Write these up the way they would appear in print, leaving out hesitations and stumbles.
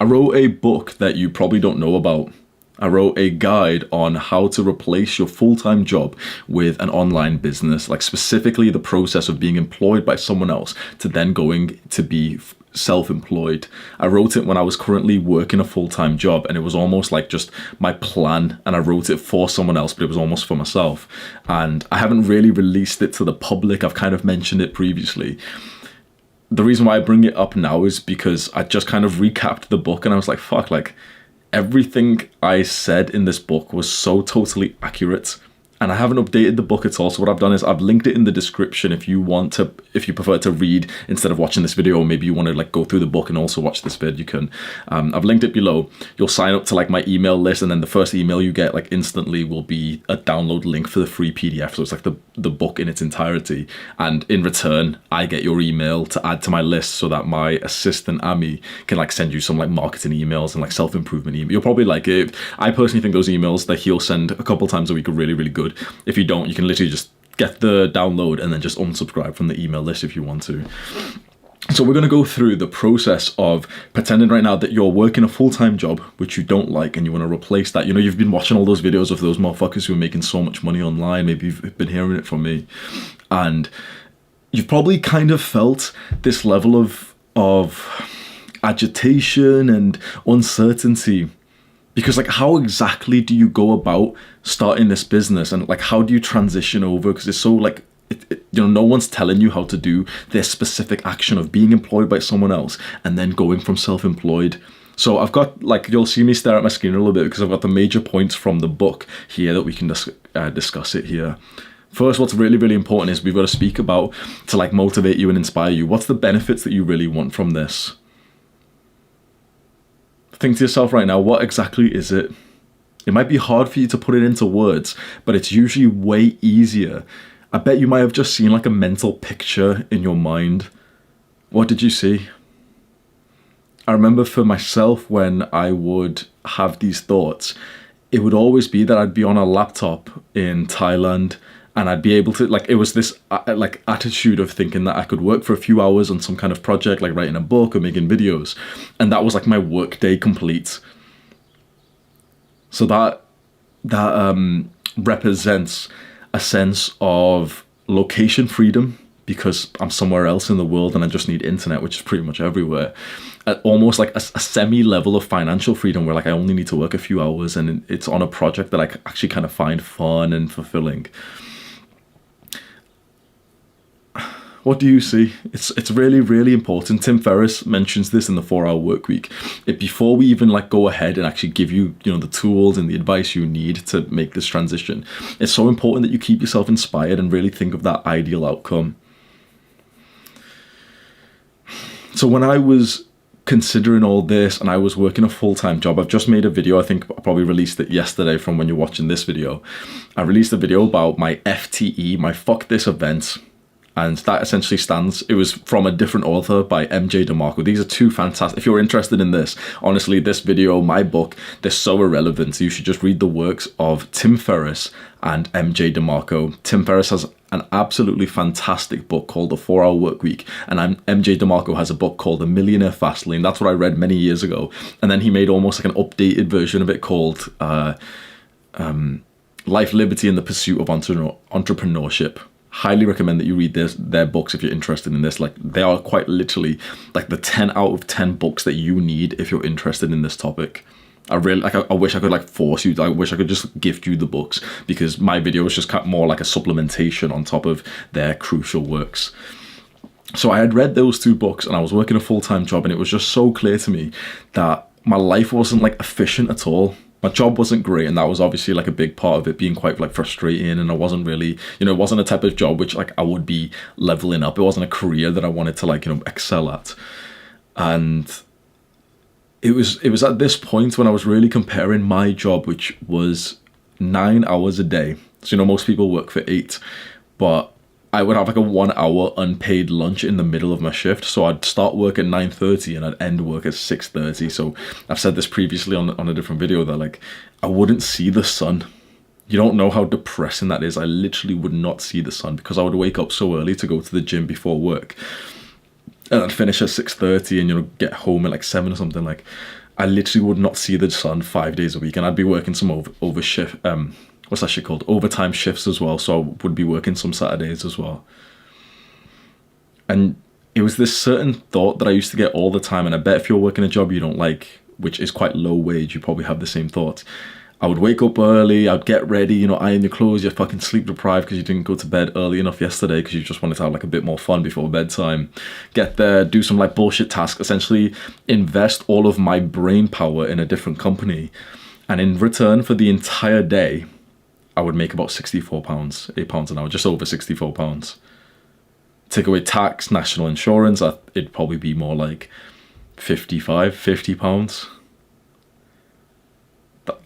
I wrote a book that you probably don't know about. I wrote a guide on how to replace your full-time job with an online business, like specifically the process of being employed by someone else to then going to be self-employed. I wrote it when I was currently working a full-time job, and it was almost like just my plan, and I wrote it for someone else, but it was almost for myself. And I haven't really released it to the public. I've kind of mentioned it previously. The reason why I bring it up now is because I just kind of recapped the book, and I was like, fuck, like everything I said in this book was so totally accurate. And I haven't updated the book at all. So what I've done is I've linked it in the description if you prefer to read instead of watching this video, or maybe you want to like go through the book and also watch this vid, you can. I've linked it below. You'll sign up to like my email list, and then the first email you get like instantly will be a download link for the free PDF. So it's like the book in its entirety. And in return, I get your email to add to my list so that my assistant Ami can like send you some like marketing emails and like self-improvement emails. You'll probably like it. I personally think those emails that he'll send a couple times a week are really, really good. If you don't, you can literally just get the download and then just unsubscribe from the email list if you want to. So we're going to go through the process of pretending right now that you're working a full-time job, which you don't like, and you want to replace that. You know, you've been watching all those videos of those motherfuckers who are making so much money online. Maybe you've been hearing it from me. And you've probably kind of felt this level of agitation and uncertainty. Because like, how exactly do you go about starting this business, and like, how do you transition over? Because it's so like, you know, no one's telling you how to do this specific action of being employed by someone else and then going from self-employed. So I've got like, you'll see me stare at my screen a little bit because I've got the major points from the book here that we can discuss it here. First, what's really, really important is we've got to speak about, to like motivate you and inspire you, what's the benefits that you really want from this? Think to yourself right now, what exactly is it? It might be hard for you to put it into words, but it's usually way easier. I bet you might have just seen like a mental picture in your mind. What did you see? I remember for myself, when I would have these thoughts, it would always be that I'd be on a laptop in Thailand, and I'd be able to, like, it was this like attitude of thinking that I could work for a few hours on some kind of project, like writing a book or making videos. And that was like my work day complete. So that represents a sense of location freedom, because I'm somewhere else in the world and I just need internet, which is pretty much everywhere. Almost like a semi-level of financial freedom where like I only need to work a few hours and it's on a project that I actually kind of find fun and fulfilling. What do you see? It's really, really important. Tim Ferriss mentions this in the 4-Hour Workweek. Before we even like go ahead and actually give you, you know, the tools and the advice you need to make this transition, it's so important that you keep yourself inspired and really think of that ideal outcome. So when I was considering all this and I was working a full-time job, I've just made a video, I think I probably released it yesterday from when you're watching this video. I released a video about my FTE, my fuck this event. And that essentially stands, it was from a different author by MJ DeMarco. These are two fantastic, if you're interested in this, honestly, this video, my book, they're so irrelevant. So you should just read the works of Tim Ferriss and MJ DeMarco. Tim Ferriss has an absolutely fantastic book called The 4-Hour Workweek. And MJ DeMarco has a book called The Millionaire Fast Lane. That's what I read many years ago. And then he made almost like an updated version of it called Life, Liberty, and the Pursuit of Entrepreneurship. Highly recommend that you read their books if you're interested in this. Like, they are quite literally like the 10 out of 10 books that you need if you're interested in this topic. I really like, I wish I could like force you, I wish I could just gift you the books, because my video is just kind of more like a supplementation on top of their crucial works. So I had read those two books and I was working a full-time job, and it was just so clear to me that my life wasn't like efficient at all. My job wasn't great, and that was obviously like a big part of it being quite like frustrating, and I wasn't really, you know, it wasn't a type of job which like I would be leveling up. It wasn't a career that I wanted to like, you know, excel at. And it was at this point when I was really comparing my job, which was 9 hours a day. So, you know, most people work for 8, but I would have like a 1 hour unpaid lunch in the middle of my shift. So I'd start work at 9:30 and I'd end work at 6:30. So I've said this previously on a different video that like, I wouldn't see the sun. You don't know how depressing that is. I literally would not see the sun because I would wake up so early to go to the gym before work. And I'd finish at 6:30 and, you know, get home at like 7 or something. Like, I literally would not see the sun 5 days a week, and I'd be working some over shift, what's that shit called? Overtime shifts as well. So I would be working some Saturdays as well. And it was this certain thought that I used to get all the time. And I bet if you're working a job you don't like, which is quite low wage, you probably have the same thoughts. I would wake up early, I'd get ready, you know, iron your clothes, you're fucking sleep deprived because you didn't go to bed early enough yesterday because you just wanted to have like a bit more fun before bedtime. Get there, do some like bullshit task, essentially invest all of my brain power in a different company. And in return for the entire day, I would make about £64, £8 an hour, just over £64. Take away tax, national insurance, it'd probably be more like £50.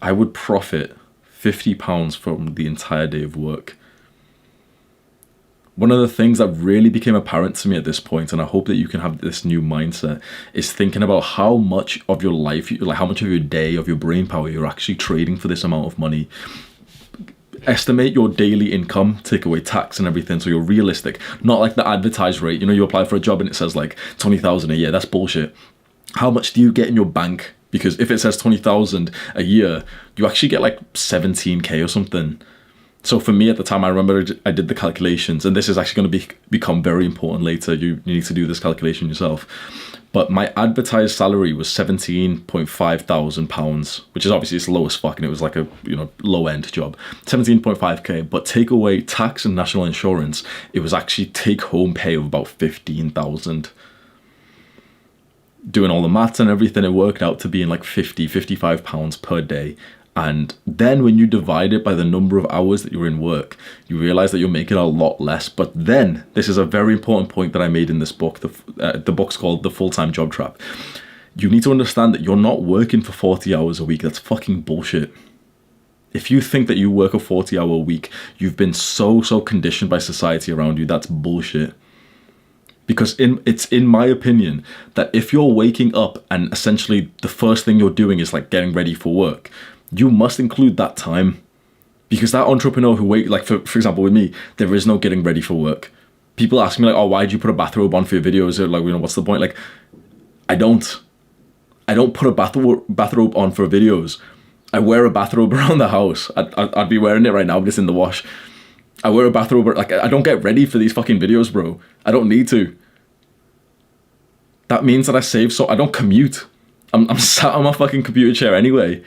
I would profit £50 from the entire day of work. One of the things that really became apparent to me at this point, and I hope that you can have this new mindset, is thinking about how much of your life, like how much of your day, of your brain power, you're actually trading for this amount of money. Estimate your daily income, take away tax and everything, so you're realistic. Not like the advertised rate. You know, you apply for a job and it says like 20,000 a year. That's bullshit. How much do you get in your bank? Because if it says 20,000 a year, you actually get like 17k or something. So for me at the time, I remember I did the calculations, and this is actually going to become very important later. You need to do this calculation yourself. But my advertised salary was £17,500, which is obviously it's low as fuck, and it was like a low end job. 17.5k, but take away tax and national insurance, it was actually take home pay of about 15,000. Doing all the maths and everything, it worked out to being like £55 per day. And then when you divide it by the number of hours that you're in work, you realize that you're making a lot less. But then, this is a very important point that I made in this book. The book's called The Full-Time Job Trap. You need to understand that you're not working for 40 hours a week. That's fucking bullshit. If you think that you work a 40-hour week, you've been so conditioned by society around you. That's bullshit. Because it's in my opinion that if you're waking up and essentially the first thing you're doing is like getting ready for work, you must include that time. Because that entrepreneur who like for example with me, there is no getting ready for work. People ask me like, oh, why did you put a bathrobe on for your videos? Or like, what's the point? Like, I don't put a bathrobe on for videos. I wear a bathrobe around the house. I'd be wearing it right now, but it's in the wash. I wear a bathrobe, like I don't get ready for these fucking videos, bro. I don't need to. That means that I save, so I don't commute. I'm sat on my fucking computer chair anyway.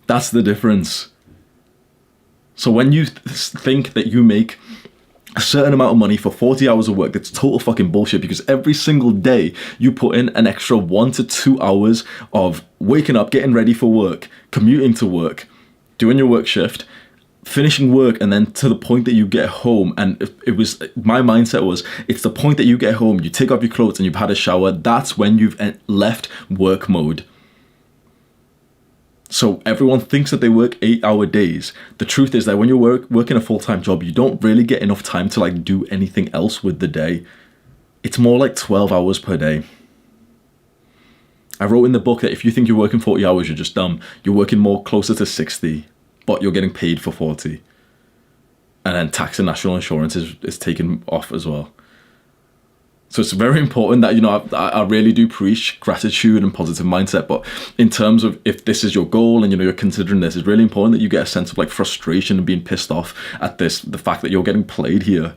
That's the difference. So when you think that you make a certain amount of money for 40 hours of work, that's total fucking bullshit, because every single day you put in an extra 1 to 2 hours of waking up, getting ready for work, commuting to work, doing your work shift, finishing work, and then to the point that you get home. And it was, my mindset was, it's the point that you get home, you take off your clothes and you've had a shower, that's when you've left work mode. So everyone thinks that they work 8-hour days. The truth is that when you're working a full-time job, you don't really get enough time to like do anything else with the day. It's more like 12 hours per day. I wrote in the book that if you think you're working 40 hours, you're just dumb. You're working more closer to 60, but you're getting paid for 40. And then tax and national insurance is taken off as well. So it's very important that, I really do preach gratitude and positive mindset. But in terms of if this is your goal and, you're considering this, it's really important that you get a sense of like frustration and being pissed off at the fact that you're getting played here.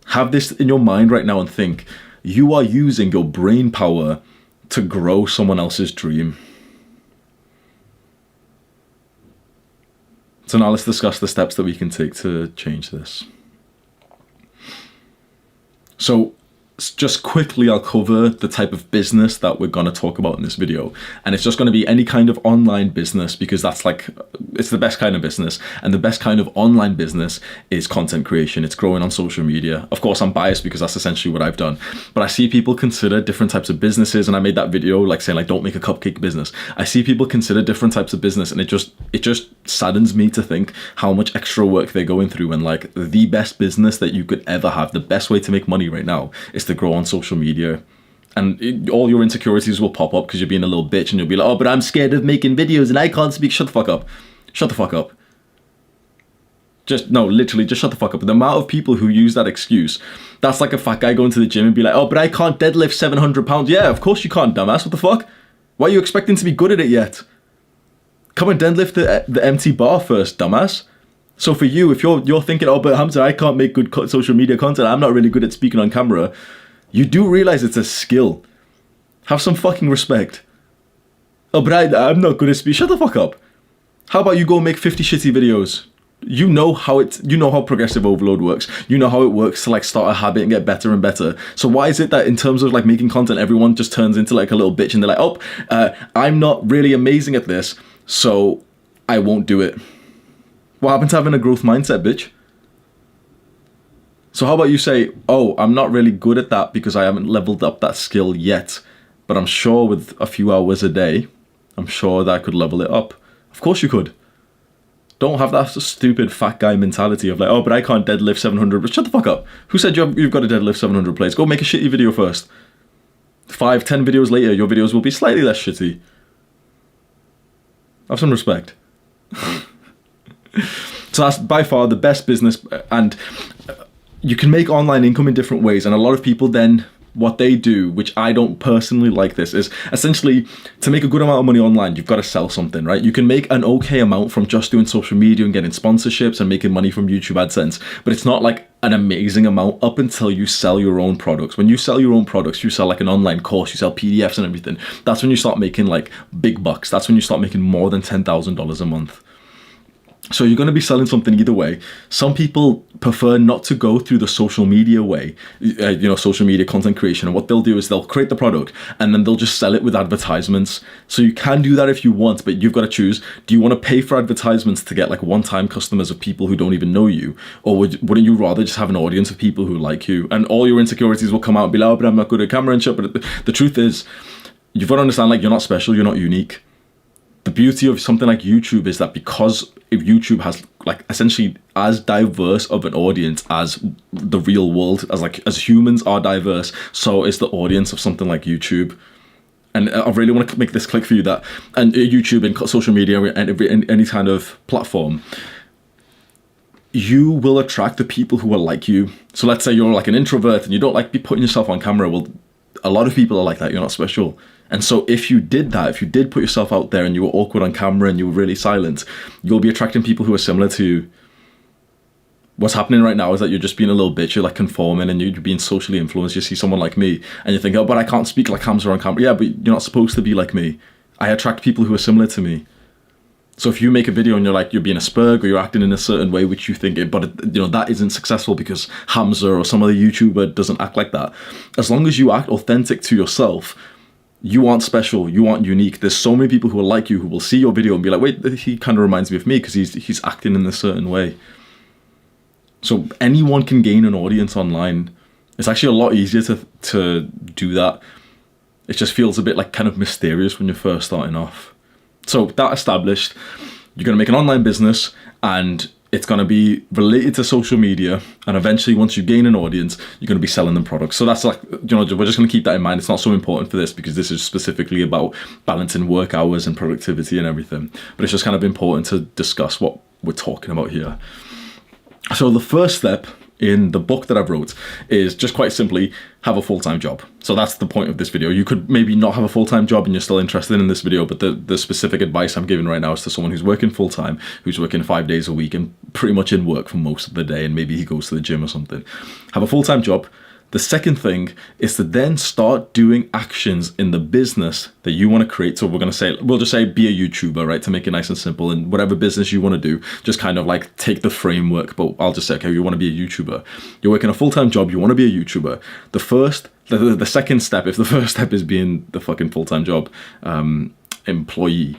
Have this in your mind right now and think, you are using your brain power to grow someone else's dream. So now let's discuss the steps that we can take to change this. So just quickly, I'll cover the type of business that we're going to talk about in this video. And it's just going to be any kind of online business, because that's like, it's the best kind of business. And the best kind of online business is content creation. It's growing on social media. Of course, I'm biased because that's essentially what I've done. But I see people consider different types of businesses. And I made that video like saying like, don't make a cupcake business. I see people consider different types of business. And it just saddens me to think how much extra work they're going through. And like the best business that you could ever have, the best way to make money right now is to grow on social media. And all your insecurities will pop up because you're being a little bitch and you'll be like, oh, but I'm scared of making videos and I can't speak. Shut the fuck up. Shut the fuck up. literally, just shut the fuck up. The amount of people who use that excuse, that's like a fat guy going to the gym and be like, oh, but I can't deadlift 700 pounds. Yeah, of course you can't, dumbass. What the fuck? Why are you expecting to be good at it yet? Come and deadlift the empty bar first, dumbass. So for you, if you're thinking, oh, but Hamza, I can't make good social media content, I'm not really good at speaking on camera, you do realize it's a skill. Have some fucking respect. Oh, but I'm not good at speaking. Shut the fuck up. How about you go make 50 shitty videos? You know how progressive overload works. You know how it works to like start a habit and get better and better. So why is it that in terms of like making content, everyone just turns into like a little bitch and they're like, oh, I'm not really amazing at this, so I won't do it. What happened to having a growth mindset, bitch? So how about you say, oh, I'm not really good at that because I haven't leveled up that skill yet, but I'm sure with a few hours a day, I'm sure that I could level it up. Of course you could. Don't have that stupid fat guy mentality of like, oh, but I can't deadlift 700. Shut the fuck up. Who said you've got to deadlift 700 plates? Go make a shitty video first. 5-10 videos later, your videos will be slightly less shitty. Have some respect. So that's by far the best business, and you can make online income in different ways. And a lot of people then, what they do, which I don't personally like this, is essentially to make a good amount of money online, you've got to sell something, right? You can make an okay amount from just doing social media and getting sponsorships and making money from YouTube AdSense, but it's not like an amazing amount up until you sell your own products. When you sell your own products, you sell like an online course, you sell PDFs and everything. That's when you start making like big bucks. That's when you start making more than $10,000 a month. So you're going to be selling something either way. Some people prefer not to go through the social media way, social media content creation. And what they'll do is they'll create the product and then they'll just sell it with advertisements. So you can do that if you want, but you've got to choose. Do you want to pay for advertisements to get like one-time customers of people who don't even know you? Or wouldn't you rather just have an audience of people who like you? And all your insecurities will come out and be like, oh, but I'm not good at camera and shit. But the truth is, you've got to understand, like, you're not special, you're not unique. The beauty of something like YouTube is that because if YouTube has like essentially as diverse of an audience as the real world, as humans are diverse, so is the audience of something like YouTube. And I really want to make this click for you that, and YouTube and social media and any kind of platform, you will attract the people who are like you. So let's say you're like an introvert and you don't like be putting yourself on camera. Well, a lot of people are like that. You're not special. And so if you did that, if you did put yourself out there and you were awkward on camera and you were really silent, you'll be attracting people who are similar to you. What's happening right now is that you're just being a little bitch, you're like conforming and you're being socially influenced. You see someone like me and you think, oh, but I can't speak like Hamza on camera. Yeah, but you're not supposed to be like me. I attract people who are similar to me. So if you make a video and you're like, you're being a spurg or you're acting in a certain way, which you think, that isn't successful because Hamza or some other YouTuber doesn't act like that. As long as you act authentic to yourself, you aren't special, you aren't unique. There's so many people who are like you who will see your video and be like, wait, he kind of reminds me of me because he's acting in a certain way. So anyone can gain an audience online. It's actually a lot easier to do that. It just feels a bit like kind of mysterious when you're first starting off. So that established, you're going to make an online business and it's going to be related to social media, and eventually once you gain an audience, you're going to be selling them products. So that's like, we're just going to keep that in mind. It's not so important for this because this is specifically about balancing work hours and productivity and everything. But it's just kind of important to discuss what we're talking about here. So the first step in the book that I've wrote is just quite simply have a full-time job. So that's the point of this video. You could maybe not have a full-time job and you're still interested in this video, but the specific advice I'm giving right now is to someone who's working full-time, who's working 5 days a week and pretty much in work for most of the day, and maybe he goes to the gym or something. Have a full-time job. The second thing is to then start doing actions in the business that you want to create. So we'll just say be a YouTuber, right? To make it nice and simple, and whatever business you want to do, just kind of like take the framework, but I'll just say, okay, you want to be a YouTuber. You're working a full-time job, you want to be a YouTuber. The second step, if the first step is being the fucking full-time job employee,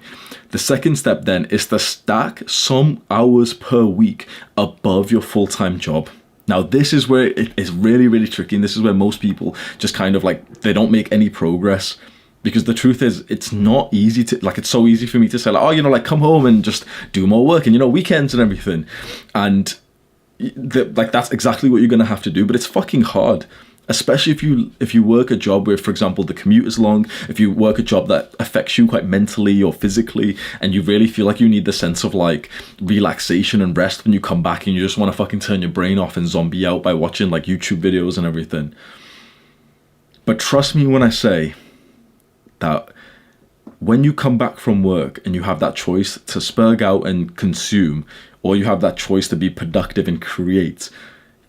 the second step then is to stack some hours per week above your full-time job. Now, this is where it is really, really tricky. And this is where most people just kind of like, they don't make any progress, because the truth is it's not easy to, like, it's so easy for me to say like, oh, like come home and just do more work and, weekends and everything. And that's exactly what you're going to have to do, but it's fucking hard. Especially if you work a job where, for example, the commute is long, if you work a job that affects you quite mentally or physically, and you really feel like you need the sense of like relaxation and rest when you come back, and you just want to fucking turn your brain off and zombie out by watching like YouTube videos and everything. But trust me when I say that when you come back from work and you have that choice to spurg out and consume, or you have that choice to be productive and create,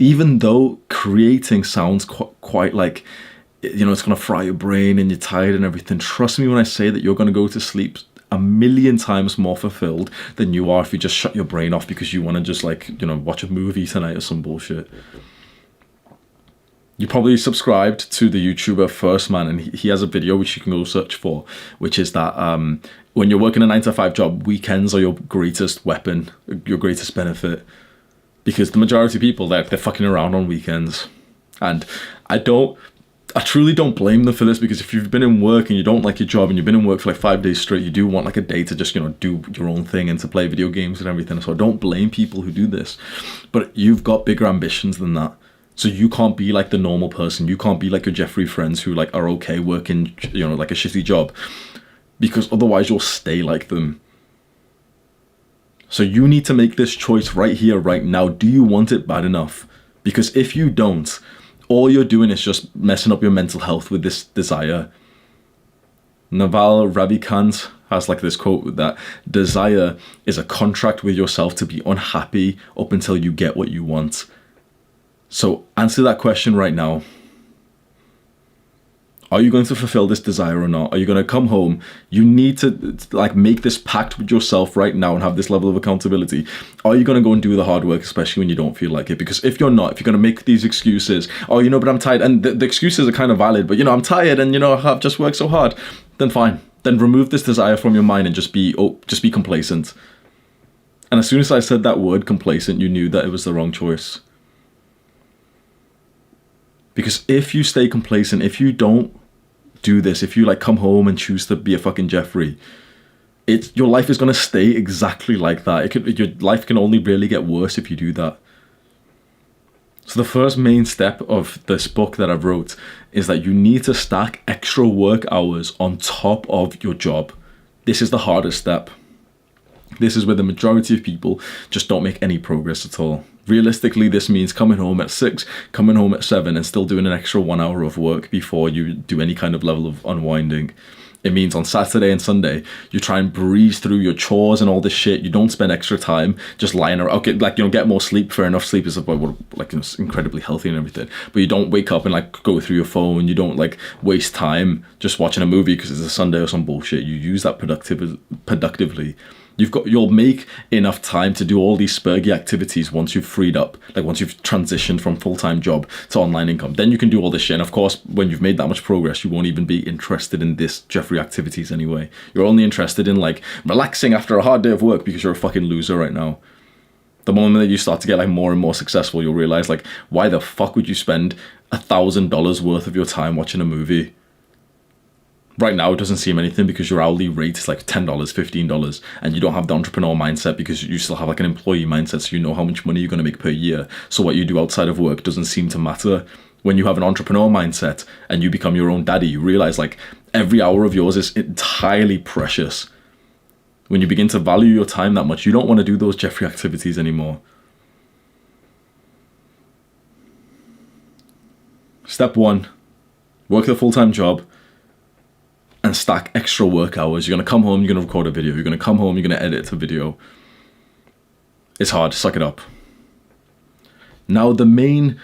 even though creating sounds quite like, you know, it's going to fry your brain and you're tired and everything, trust me when I say that you're going to go to sleep a million times more fulfilled than you are if you just shut your brain off because you want to just like, you know, watch a movie tonight or some bullshit. You probably subscribed to the YouTuber First Man, and he has a video which you can go search for, which is that when you're working a 9-to-5 job, weekends are your greatest weapon, your greatest benefit. Because the majority of people, they're fucking around on weekends. And I truly don't blame them for this, because if you've been in work and you don't like your job and you've been in work for like 5 days straight, you do want like a day to just, you know, do your own thing and to play video games and everything. So I don't blame people who do this. But you've got bigger ambitions than that. So you can't be like the normal person. You can't be like your Jeffrey friends who like are okay working, you know, like a shitty job. Because otherwise you'll stay like them. So you need to make this choice right here, right now. Do you want it bad enough? Because if you don't, all you're doing is just messing up your mental health with this desire. Naval Ravikant has like this quote that desire is a contract with yourself to be unhappy up until you get what you want. So answer that question right now. Are you going to fulfill this desire or not? Are you going to come home? You need to like make this pact with yourself right now and have this level of accountability. Are you going to go and do the hard work, especially when you don't feel like it? Because if you're not, if you're going to make these excuses, oh, you know, but I'm tired, and the excuses are kind of valid, but you know, I'm tired and you know, I've just worked so hard, then fine. Then remove this desire from your mind and just be complacent. And as soon as I said that word complacent, you knew that it was the wrong choice. Because if you stay complacent, if you don't do this, if you like come home and choose to be a fucking Jeffrey, your life is going to stay exactly like that. Your life can only really get worse if you do that. So the first main step of this book that I wrote is that you need to stack extra work hours on top of your job. This is the hardest step. This is where the majority of people just don't make any progress at all. Realistically, this means coming home at 6, coming home at 7, and still doing an extra 1 hour of work before you do any kind of level of unwinding. It means on Saturday and Sunday, you try and breeze through your chores and all this shit. You don't spend extra time just lying around. Okay, like, you know, get more sleep. Fair enough. Sleep is like it's incredibly healthy and everything. But you don't wake up and like go through your phone. You don't like waste time just watching a movie because it's a Sunday or some bullshit. You use that productively. You'll make enough time to do all these spurgy activities once you've freed up, like once you've transitioned from full-time job to online income. Then you can do all this shit. And of course, when you've made that much progress, you won't even be interested in this Jeffrey activities anyway. You're only interested in like relaxing after a hard day of work because you're a fucking loser right now. The moment that you start to get like more and more successful, you'll realize like, why the fuck would you spend $1,000 worth of your time watching a movie? Right now, it doesn't seem anything because your hourly rate is like $10, $15, and you don't have the entrepreneur mindset because you still have like an employee mindset, so you know how much money you're going to make per year. So what you do outside of work doesn't seem to matter. When you have an entrepreneur mindset and you become your own daddy, you realize like every hour of yours is entirely precious. When you begin to value your time that much, you don't want to do those Jeffrey activities anymore. Step 1, work the full-time job and stack extra work hours. You're going to come home, you're going to record a video. You're going to come home, you're going to edit a video. It's hard, suck it up. Now, the main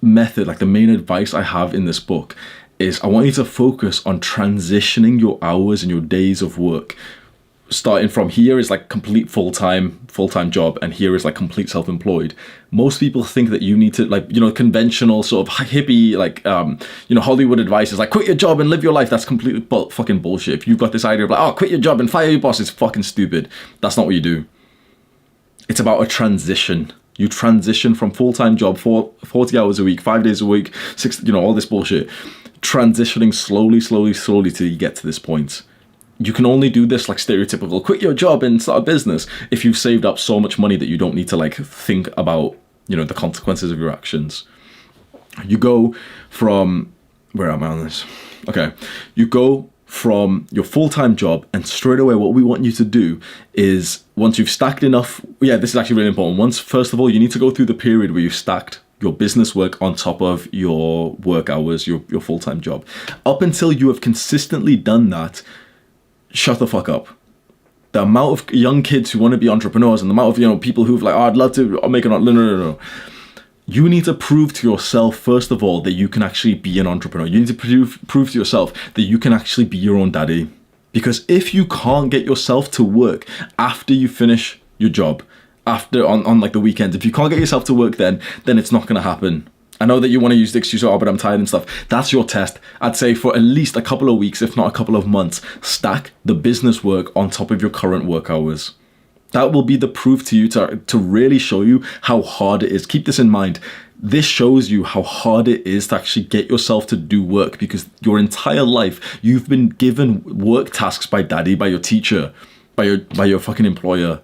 method, like the main advice I have in this book is I want you to focus on transitioning your hours and your days of work. Starting from here is like complete full-time job, and here is like complete self-employed. Most people think that you need to like, you know, conventional sort of hippie, like, you know, Hollywood advice is like, quit your job and live your life. That's completely fucking bullshit. If you've got this idea of like, oh, quit your job and fire your boss, it's fucking stupid. That's not what you do. It's about a transition. You transition from full-time job, 40 hours a week, 5 days a week, 6, you know, all this bullshit. Transitioning slowly till you get to this point. You can only do this like stereotypical quit your job and start a business if you've saved up so much money that you don't need to like think about, you know, the consequences of your actions. You go from, where am I on this? Okay. You go from your full-time job, and straight away what we want you to do is, once you've stacked enough, this is actually really important. First of all, you need to go through the period where you've stacked your business work on top of your work hours, your full-time job. Up until you have consistently done that, shut the fuck up. The amount of young kids who want to be entrepreneurs, and the amount of people who've like, I'd love to make an no. You need to prove to yourself, first of all, that you can actually be an entrepreneur. You need to prove to yourself that you can actually be your own daddy. Because if you can't get yourself to work after you finish your job, after on like the weekends, if you can't get yourself to work then it's not going to happen. I know that you want to use the excuse, but I'm tired and stuff. That's your test. I'd say for at least a couple of weeks, if not a couple of months, stack the business work on top of your current work hours. That will be the proof to you to really show you how hard it is. Keep this in mind. This shows you how hard it is to actually get yourself to do work, because your entire life you've been given work tasks by daddy, by your teacher, by your fucking employer.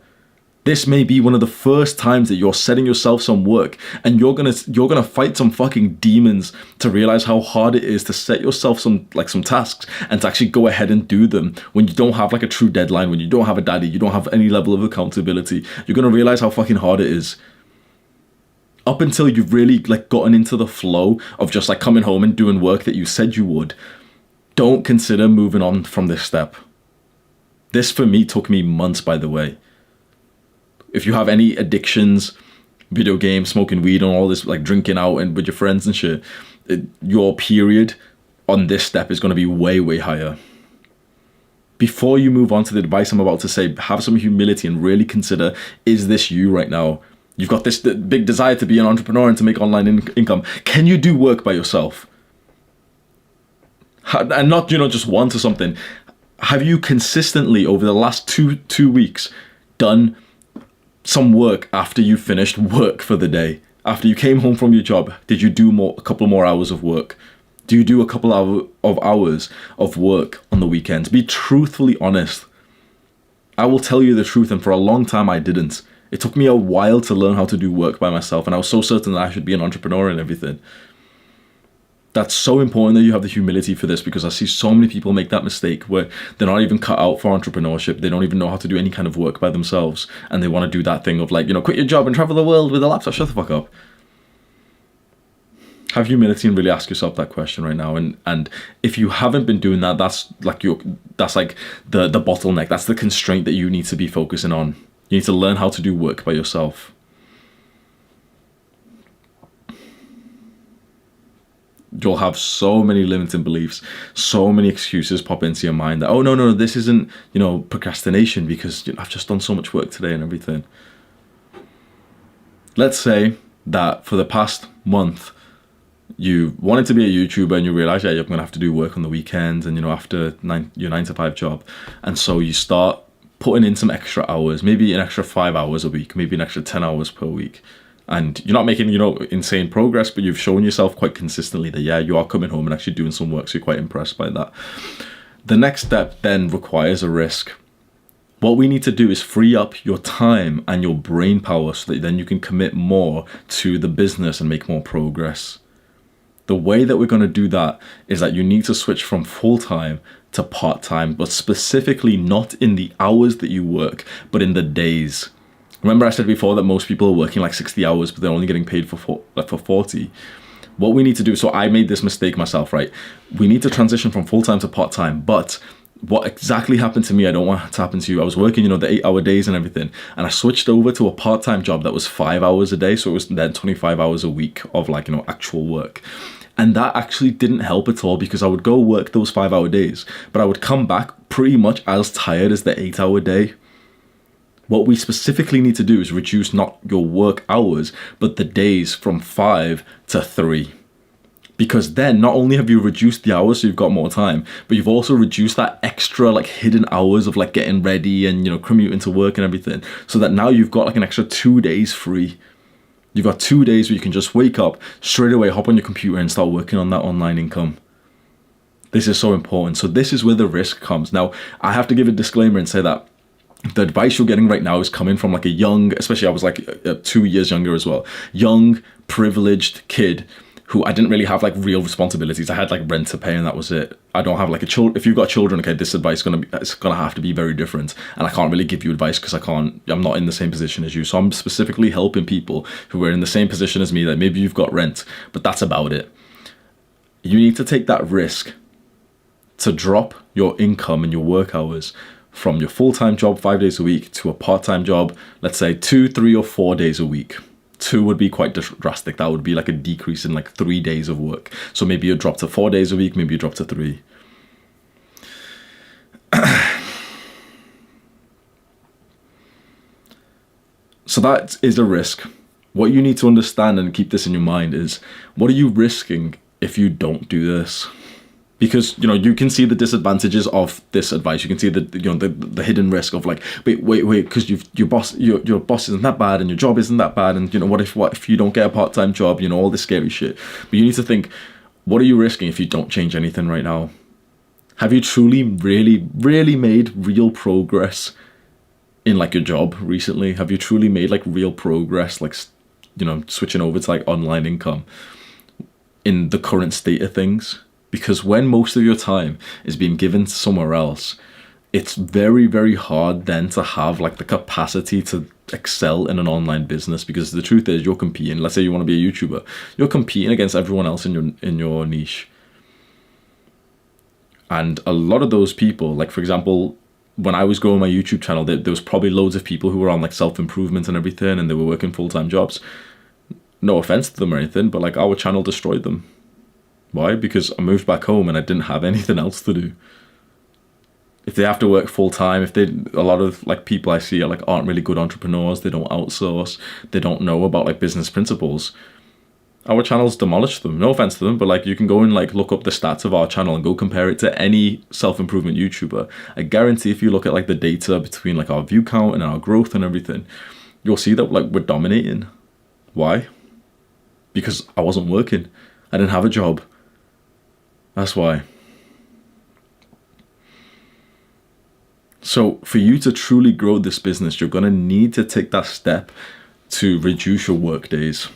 This may be one of the first times that you're setting yourself some work, and you're gonna fight some fucking demons to realize how hard it is to set yourself some tasks and to actually go ahead and do them when you don't have like a true deadline, when you don't have a daddy, you don't have any level of accountability. You're gonna realize how fucking hard it is. Up until you've really like gotten into the flow of just like coming home and doing work that you said you would, don't consider moving on from this step. This for me took me months, by the way. If you have any addictions, video games, smoking weed, and all this, like drinking out and with your friends and shit, your period on this step is going to be way, way higher. Before you move on to the advice I'm about to say, have some humility and really consider, is this you right now? You've got this big desire to be an entrepreneur and to make online income. Can you do work by yourself? And not, just once or something. Have you consistently over the last two weeks done some work after you finished work for the day? After you came home from your job, did you do a couple more hours of work? Do you do a couple of hours of work on the weekends? Be truthfully honest. I will tell you the truth, and for a long time I didn't. It took me a while to learn how to do work by myself, and I was so certain that I should be an entrepreneur and everything. That's so important that you have the humility for this, because I see so many people make that mistake where they're not even cut out for entrepreneurship. They don't even know how to do any kind of work by themselves, and they want to do that thing of like, quit your job and travel the world with a laptop. Shut the fuck up. Have humility and really ask yourself that question right now. And if you haven't been doing that, that's like the bottleneck. That's the constraint that you need to be focusing on. You need to learn how to do work by yourself. You'll have so many limiting beliefs, so many excuses pop into your mind that, oh, no, this isn't, procrastination because I've just done so much work today and everything. Let's say that for the past month, you wanted to be a YouTuber and you realize, you're going to have to do work on the weekends and, after your 9 to 5 job. And so you start putting in some extra hours, maybe an extra 5 hours a week, maybe an extra 10 hours per week. And you're not making, insane progress, but you've shown yourself quite consistently that, you are coming home and actually doing some work. So you're quite impressed by that. The next step then requires a risk. What we need to do is free up your time and your brain power so that then you can commit more to the business and make more progress. The way that we're going to do that is that you need to switch from full-time to part-time, but specifically not in the hours that you work, but in the days. Remember I said before that most people are working like 60 hours, but they're only getting paid for 40. What we need to do, so I made this mistake myself, right? We need to transition from full-time to part-time, but what exactly happened to me, I don't want it to happen to you. I was working, the 8-hour days and everything, and I switched over to a part-time job that was 5 hours a day, so it was then 25 hours a week of actual work. And that actually didn't help at all, because I would go work those 5-hour days, but I would come back pretty much as tired as the 8-hour day. What we specifically need to do is reduce not your work hours, but the days from 5 to 3. Because then not only have you reduced the hours so you've got more time, but you've also reduced that extra hidden hours of getting ready and commuting to work and everything. So that now you've got an extra 2 days free. You've got 2 days where you can just wake up, straight away hop on your computer and start working on that online income. This is so important. So this is where the risk comes. Now, I have to give a disclaimer and say that the advice you're getting right now is coming from a young, especially I was 2 years younger as well, young, privileged kid who I didn't really have like real responsibilities. I had like rent to pay and that was it. I don't have like a child. If you've got children, okay, this advice it's gonna have to be very different. And I can't really give you advice because I'm not in the same position as you. So I'm specifically helping people who are in the same position as me, that maybe you've got rent, but that's about it. You need to take that risk to drop your income and your work hours from your full-time job 5 days a week to a part-time job, let's say 2, 3, or 4 days a week. 2 would be quite drastic. That would be like a decrease in like 3 days of work. So maybe you drop to 4 days a week, maybe you drop to 3. So that is a risk. What you need to understand and keep this in your mind is, what are you risking if you don't do this? Because, you know, you can see the disadvantages of this advice. You can see the hidden risk of like, wait, because your boss isn't that bad and your job isn't that bad, and you know, what if you don't get a part-time job, you know, all this scary shit. But you need to think, what are you risking if you don't change anything right now? Have you truly really made real progress in like your job recently? Have you truly made like real progress, like, you know, switching over to like online income in the current state of things? Because when most of your time is being given to somewhere else, it's very, very hard then to have like the capacity to excel in an online business. Because the truth is, you're competing. Let's say you want to be a YouTuber, you're competing against everyone else in your niche. And a lot of those people, like for example, when I was growing my YouTube channel, there was probably loads of people who were on like self-improvement and everything, and they were working full-time jobs. No offense to them or anything, but like our channel destroyed them. Why? Because I moved back home and I didn't have anything else to do. If they have to work full time, a lot of like people I see are like aren't really good entrepreneurs, they don't outsource, they don't know about like business principles, our channel's demolished them. No offense to them, but like you can go and like look up the stats of our channel and go compare it to any self-improvement YouTuber. I guarantee if you look at like the data between like our view count and our growth and everything, you'll see that like we're dominating. Why? Because I wasn't working. I didn't have a job. That's why. So for you to truly grow this business, you're going to need to take that step to reduce your work days.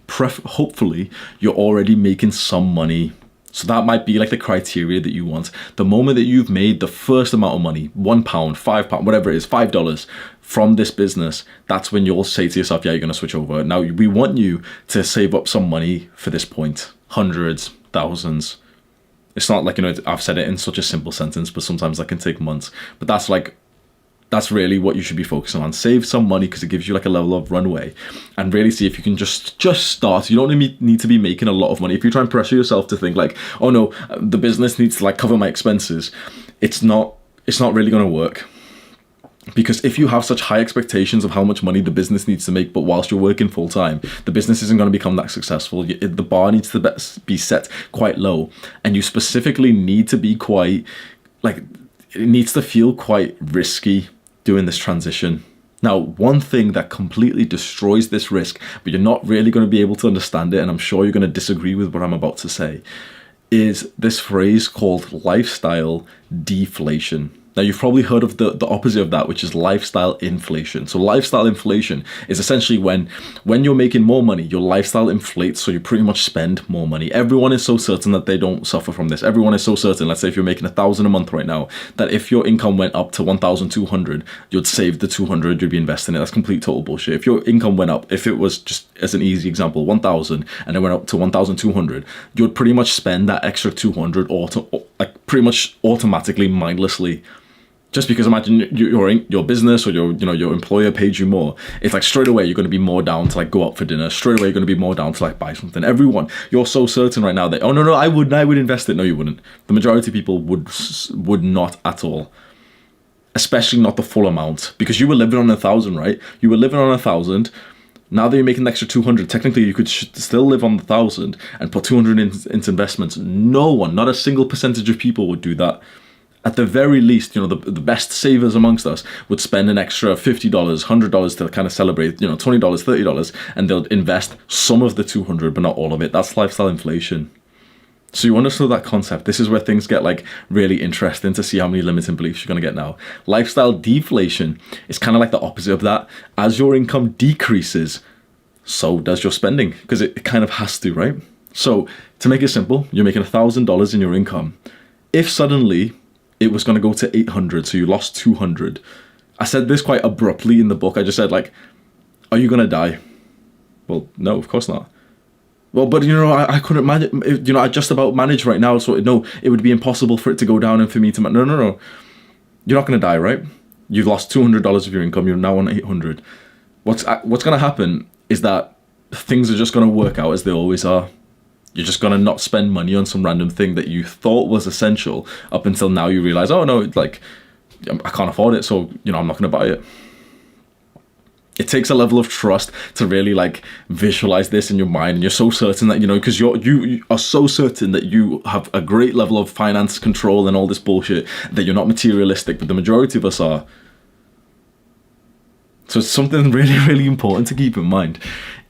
Hopefully, you're already making some money. So that might be like the criteria that you want. The moment that you've made the first amount of money, £1, £5, whatever it is, $5 from this business, that's when you'll say to yourself, yeah, you're going to switch over. Now, we want you to save up some money for this point. Hundreds, thousands. It's not like, you know, I've said it in such a simple sentence, but sometimes that can take months. But that's really what you should be focusing on. Save some money because it gives you like a level of runway, and really see if you can just start. You don't need to be making a lot of money. If you try and pressure yourself to think like, oh no, the business needs to like cover my expenses, it's not really going to work. Because if you have such high expectations of how much money the business needs to make, but whilst you're working full time, the business isn't going to become that successful. The bar needs to be set quite low, and you specifically need to be quite like, it needs to feel quite risky doing this transition. Now, one thing that completely destroys this risk, but you're not really going to be able to understand it, and I'm sure you're going to disagree with what I'm about to say, is this phrase called lifestyle deflation. Now, you've probably heard of the opposite of that, which is lifestyle inflation. So lifestyle inflation is essentially when you're making more money, your lifestyle inflates, so you pretty much spend more money. Everyone is so certain that they don't suffer from this. Everyone is so certain, let's say if you're making $1,000 a month right now, that if your income went up to 1,200, you'd save the 200, you'd be investing it. That's complete total bullshit. If your income went up, if it was just as an easy example, 1,000 and it went up to 1,200, you'd pretty much spend that extra 200 pretty much automatically, mindlessly. Just because imagine your business or your employer paid you more, it's like straight away you're going to be more down to like go out for dinner. Straight away you're going to be more down to like buy something. Everyone, you're so certain right now that, oh no, I would invest it. No, you wouldn't. The majority of people would not at all, especially not the full amount, because you were living on 1,000, right? You were living on 1,000. Now that you're making the extra 200, technically you could still live on the 1,000 and put 200 into investments. No one, not a single percentage of people would do that. At the very least, you know, the best savers amongst us would spend an extra $50, $100 to kind of celebrate, you know, $20, $30, and they'll invest some of the 200, but not all of it. That's lifestyle inflation. So you understand that concept. This is where things get like really interesting to see how many limiting beliefs you're going to get now. Lifestyle deflation is kind of like the opposite of that. As your income decreases, so does your spending, because it kind of has to, right? So to make it simple, you're making $1,000 in your income. If suddenly it was going to go to 800, so you lost 200. I said this quite abruptly in the book. I just said, like, are you going to die? Well, no, of course not. Well, but I couldn't manage, I just about manage right now. So no, it would be impossible for it to go down and for me to, no. You're not going to die, right? You've lost $200 of your income. You're now on 800. What's going to happen is that things are just going to work out as they always are. You're just going to not spend money on some random thing that you thought was essential up until now you realize, oh no, like, I can't afford it. So, I'm not going to buy it. It takes a level of trust to really like visualize this in your mind, and you're so certain that because you are so certain that you have a great level of finance control and all this bullshit, that you're not materialistic, but the majority of us are. So it's something really, really important to keep in mind.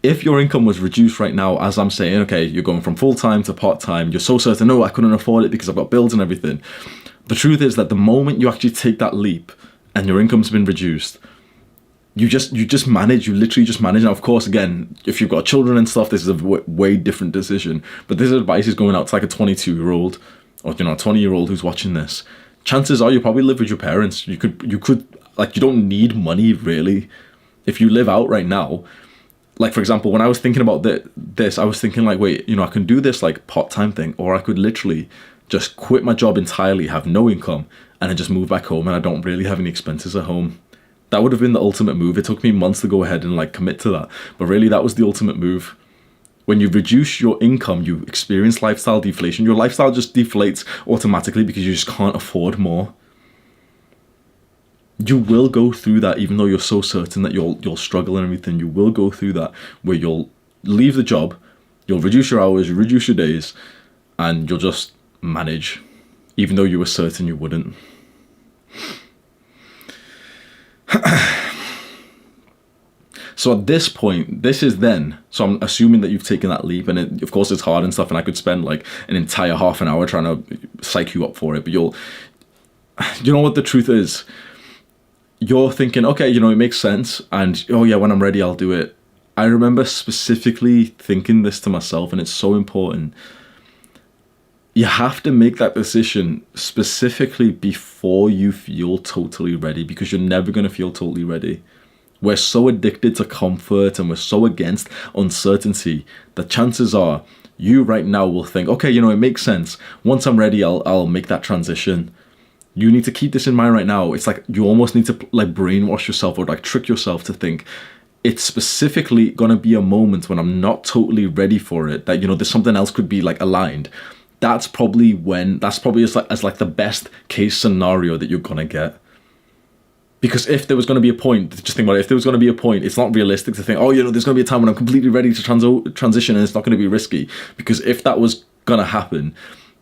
If your income was reduced right now, as I'm saying, okay, you're going from full-time to part-time, you're so certain, no, I couldn't afford it because I've got bills and everything. The truth is that the moment you actually take that leap and your income's been reduced, you just manage, you literally just manage. Now, of course, again, if you've got children and stuff, this is a way different decision. But this advice is going out to like a 22-year-old or, a 20-year-old who's watching this. Chances are you probably live with your parents. You could, like, you don't need money, really. If you live out right now, like, for example, when I was thinking about this, I was thinking like, wait, I can do this like part-time thing, or I could literally just quit my job entirely, have no income, and then just move back home, and I don't really have any expenses at home. That would have been the ultimate move. It took me months to go ahead and like commit to that. But really, that was the ultimate move. When you reduce your income, you experience lifestyle deflation. Your lifestyle just deflates automatically because you just can't afford more. You will go through that, even though you're so certain that you'll struggle and everything. You will go through that where you'll leave the job, you'll reduce your hours, you reduce your days, and you'll just manage, even though you were certain you wouldn't. So at this point, so I'm assuming that you've taken that leap, and of course it's hard and stuff, and I could spend like an entire half an hour trying to psych you up for it, but you know what the truth is? You're thinking, okay, it makes sense, and oh yeah, when I'm ready, I'll do it. I remember specifically thinking this to myself, and it's so important. You have to make that decision specifically before you feel totally ready, because you're never going to feel totally ready. We're so addicted to comfort and we're so against uncertainty that chances are you right now will think, okay, it makes sense. Once I'm ready, I'll make that transition. You need to keep this in mind right now. It's like you almost need to like brainwash yourself or like trick yourself to think it's specifically going to be a moment when I'm not totally ready for it, that, there's something else could be like aligned. That's probably as like the best case scenario that you're going to get. Because if there was going to be a point, just think about it, if there was going to be a point, it's not realistic to think, oh, there's going to be a time when I'm completely ready to transition and it's not going to be risky. Because if that was going to happen,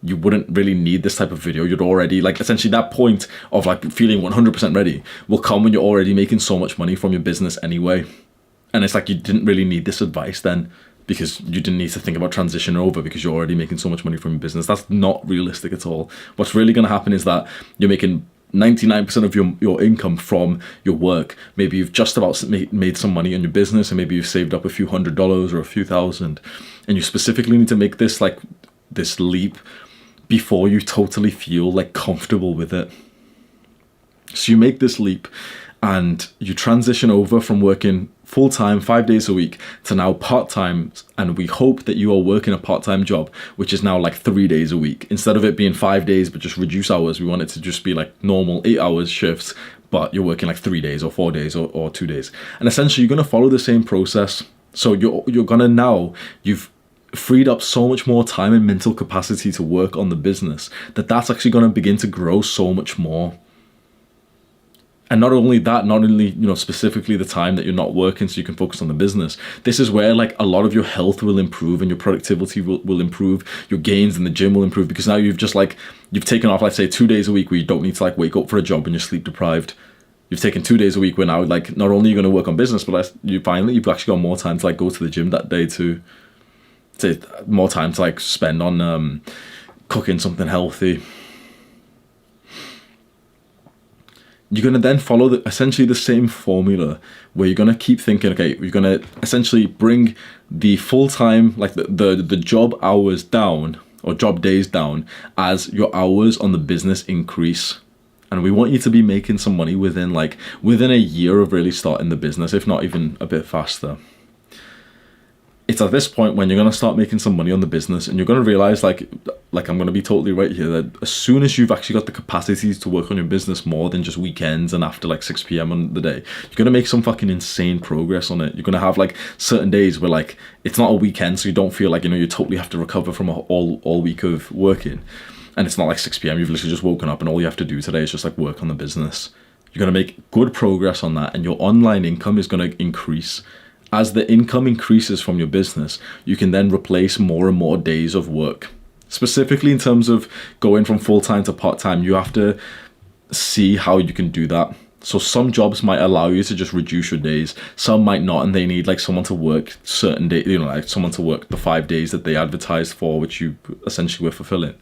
you wouldn't really need this type of video. You'd already, like, essentially that point of like feeling 100% ready will come when you're already making so much money from your business anyway. And it's like you didn't really need this advice then, because you didn't need to think about transitioning over because you're already making so much money from your business. That's not realistic at all. What's really going to happen is that you're making 99% of your income from your work. Maybe you've just about made some money in your business, and maybe you've saved up a few $100s or a few thousand, and you specifically need to make this leap before you totally feel like comfortable with it. So you make this leap and you transition over from working full-time 5 days a week to now part-time, and we hope that you are working a part-time job, which is now like 3 days a week. Instead of it being 5 days but just reduce hours, we want it to just be like normal 8 hours shifts, but you're working like 3 days or 4 days or 2 days. And essentially you're going to follow the same process. So you're going to now, you've freed up so much more time and mental capacity to work on the business, that's actually going to begin to grow so much more. And not only specifically the time that you're not working so you can focus on the business, this is where like a lot of your health will improve and your productivity will improve, your gains in the gym will improve, because now you've taken off, let's say 2 days a week where you don't need to like wake up for a job and you're sleep deprived. You've taken 2 days a week where now like not only are you going to work on business, but you've actually got more time to like go to the gym that day too. More time to like spend on cooking something healthy. you're going to then follow essentially the same formula where you're going to keep thinking, okay, you're going to essentially bring the full-time, like the job hours down, or job days down, as your hours on the business increase. And we want you to be making some money within a year of really starting the business, if not even a bit faster. It's at this point when you're going to start making some money on the business, and you're going to realize, like I'm going to be totally right here, that as soon as you've actually got the capacities to work on your business more than just weekends and after like 6 p.m. on the day, you're going to make some fucking insane progress on it. You're going to have like certain days where like it's not a weekend, so you don't feel like, you totally have to recover from all week of working. And it's not like 6 p.m. You've literally just woken up and all you have to do today is just like work on the business. You're going to make good progress on that, and your online income is going to increase. As the income increases from your business, you can then replace more and more days of work. Specifically in terms of going from full-time to part-time, you have to see how you can do that. So some jobs might allow you to just reduce your days. Some might not, and they need like someone to work certain days, like someone to work the 5 days that they advertised for, which you essentially were fulfilling.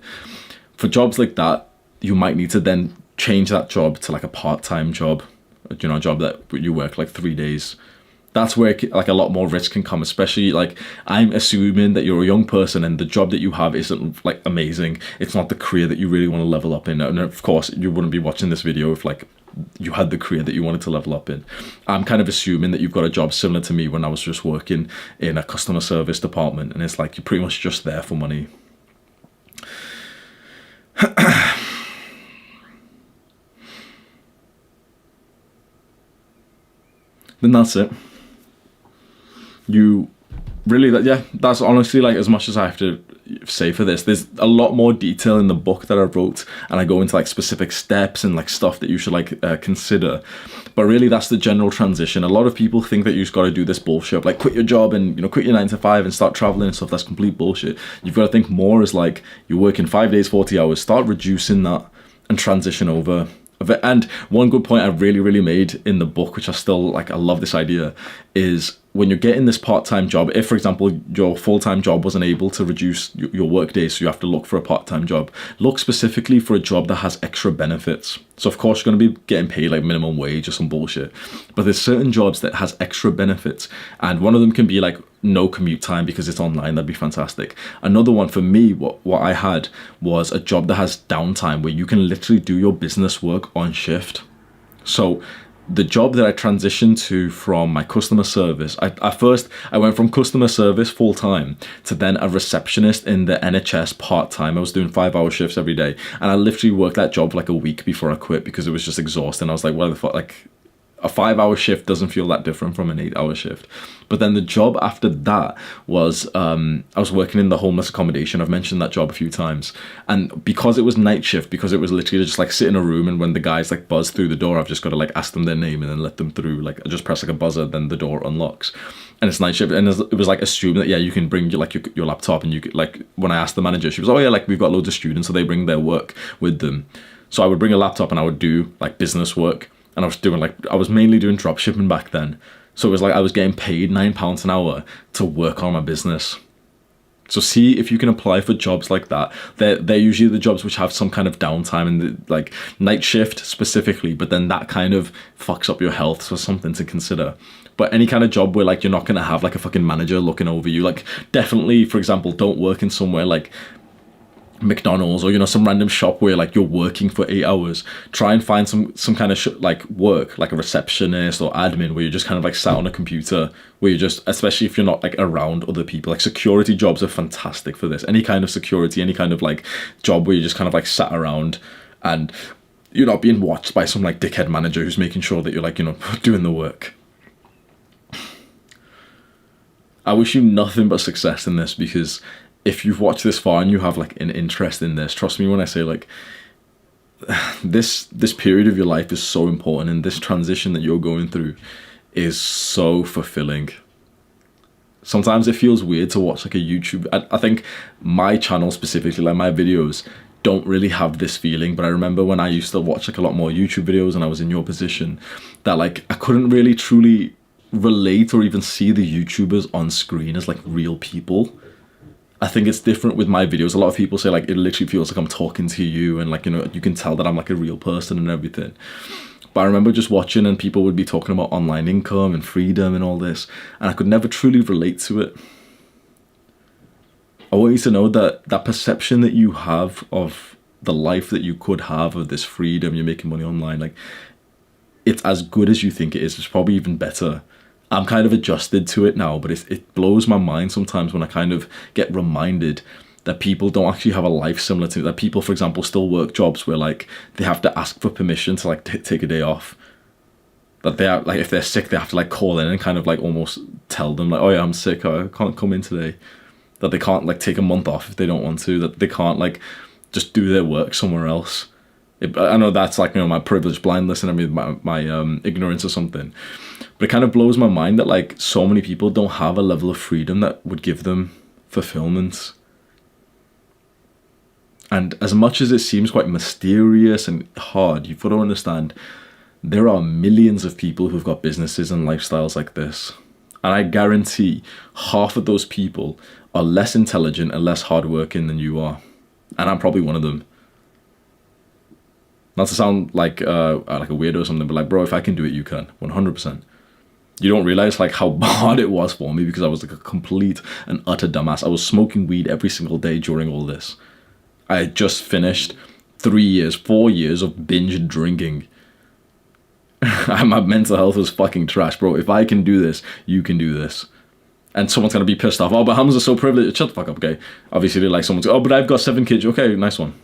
For jobs like that, you might need to then change that job to like a part-time job, a job that you work like 3 days. That's where like a lot more risk can come, especially like I'm assuming that you're a young person and the job that you have isn't like amazing. It's not the career that you really want to level up in. And of course, you wouldn't be watching this video if like you had the career that you wanted to level up in. I'm kind of assuming that you've got a job similar to me when I was just working in a customer service department, and it's like you're pretty much just there for money. Then that's it. You really, that's honestly like as much as I have to say for this. There's a lot more detail in the book that I wrote, and I go into like specific steps and like stuff that you should like consider. But really, that's the general transition. A lot of people think that you just got to do this bullshit, like quit your job and quit your 9 to 5 and start traveling and stuff. That's complete bullshit. You've got to think more as like you're working 5 days, 40 hours. Start reducing that and transition over. And one good point I really made in the book, which I still like, I love this idea, is when you're getting this part-time job, if for example your full-time job wasn't able to reduce your work days, so you have to look for a part-time job, look specifically for a job that has extra benefits. So of course you're going to be getting paid like minimum wage or some bullshit, but there's certain jobs that has extra benefits, and one of them can be like no commute time because it's online. That'd be fantastic. Another one for me, what I had was a job that has downtime where you can literally do your business work on shift. So the job that I transitioned to from my customer service, I went from customer service full-time to then a receptionist in the NHS part-time. I was doing 5-hour shifts every day, and I literally worked that job for like a week before I quit because it was just exhausting. I was like, what the fuck, like a 5-hour shift doesn't feel that different from an 8-hour shift. But then the job after that was, I was working in the homeless accommodation. I've mentioned that job a few times. And because it was night shift, because it was literally just like sit in a room, and when the guys like buzz through the door, I've just got to like ask them their name and then let them through. Like I just press like a buzzer, then the door unlocks. And it's night shift. And it was like assumed that, yeah, you can bring your laptop, and you could, like when I asked the manager, she was, oh yeah, like we've got loads of students, so they bring their work with them. So I would bring a laptop and I would do like business work. And I was mainly doing drop shipping back then. So it was like I was getting paid £9 an hour to work on my business. So see if you can apply for jobs like that. They're usually the jobs which have some kind of downtime, and like night shift specifically, but then that kind of fucks up your health. So something to consider. But any kind of job where like you're not going to have like a fucking manager looking over you, like definitely, for example, don't work in somewhere like McDonald's or some random shop where like you're working for 8 hours. Try and find some kind of like work, like a receptionist or admin, where you're just kind of like sat on a computer, where you're just, especially if you're not like around other people. Like security jobs are fantastic for this. Any kind of security, any kind of like job where you're just kind of like sat around and you're not being watched by some like dickhead manager who's making sure that you're like doing the work. I wish you nothing but success in this, because if you've watched this far and you have like an interest in this, trust me when I say like this period of your life is so important, and this transition that you're going through is so fulfilling. Sometimes it feels weird to watch like a YouTube. I think my channel specifically, like my videos, don't really have this feeling, but I remember when I used to watch like a lot more YouTube videos and I was in your position, that like I couldn't really truly relate or even see the YouTubers on screen as like real people. I think it's different with my videos. A lot of people say like it literally feels like I'm talking to you, and like you can tell that I'm like a real person and everything. But I remember just watching and people would be talking about online income and freedom and all this, and I could never truly relate to it. I want you to know that that perception that you have of the life that you could have, of this freedom, you're making money online, like, it's as good as you think it is. It's probably even better. I'm kind of adjusted to it now, but it blows my mind sometimes when I kind of get reminded that people don't actually have a life similar to that. People, for example, still work jobs where like they have to ask for permission to like take a day off. That they are, like, if they're sick, they have to like call in and kind of like almost tell them like, oh yeah, I'm sick, I can't come in today. That they can't like take a month off if they don't want to. That they can't like just do their work somewhere else. I know that's like, you know, my privileged blindness and I mean my ignorance or something, but it kind of blows my mind that like so many people don't have a level of freedom that would give them fulfillment. And as much as it seems quite mysterious and hard, you've got to understand there are millions of people who've got businesses and lifestyles like this, and I guarantee half of those people are less intelligent and less hardworking than you are, and I'm probably one of them. Not to sound like a weirdo or something, but like, bro, if I can do it, you can, 100%. You don't realize like how hard it was for me because I was like a complete and utter dumbass. I was smoking weed every single day during all this. I had just finished 4 years of binge drinking. My mental health was fucking trash, bro. If I can do this, you can do this. And someone's gonna be pissed off. Oh, but Hamza's so privileged. Shut the fuck up, okay? Obviously, like someone's, oh, but I've got 7 kids. Okay, nice one.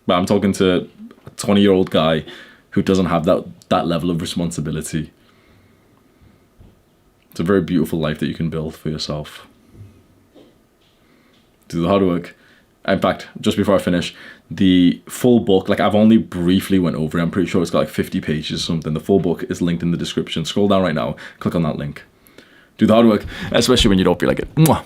But I'm talking to a 20-year-old guy who doesn't have that level of responsibility. It's a very beautiful life that you can build for yourself. Do the hard work. In fact, just before I finish, the full book, like I've only briefly went over it. I'm pretty sure it's got like 50 pages or something. The full book is linked in the description. Scroll down right now, click on that link. Do the hard work, especially when you don't feel like it. Mwah.